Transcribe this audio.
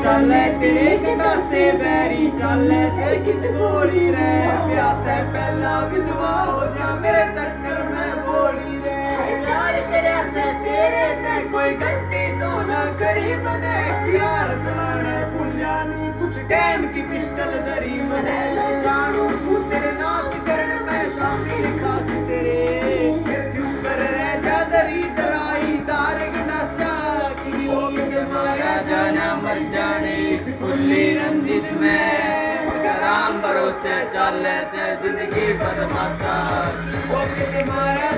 चले तेरे गंडासे बैरी चले से कित गोली रे प्याते पहला विधवा हो जा मेरे चक्कर में बोली रे यार तेरे से तेरे ते कोई गलती तो ना करी मने यार चलाने पुलियानी कुछ टाइम की पिस्टल दरी मने ले जानू सू तेरे नाच करने में शामिल खास तेरे क्यों कर रहे जा दरी दराई तार गंडासा की के मारा जाना मर जाने इस खुली रंजिश में कराम भरोसे चले से जिंदगी बदमाशा ओ के मारा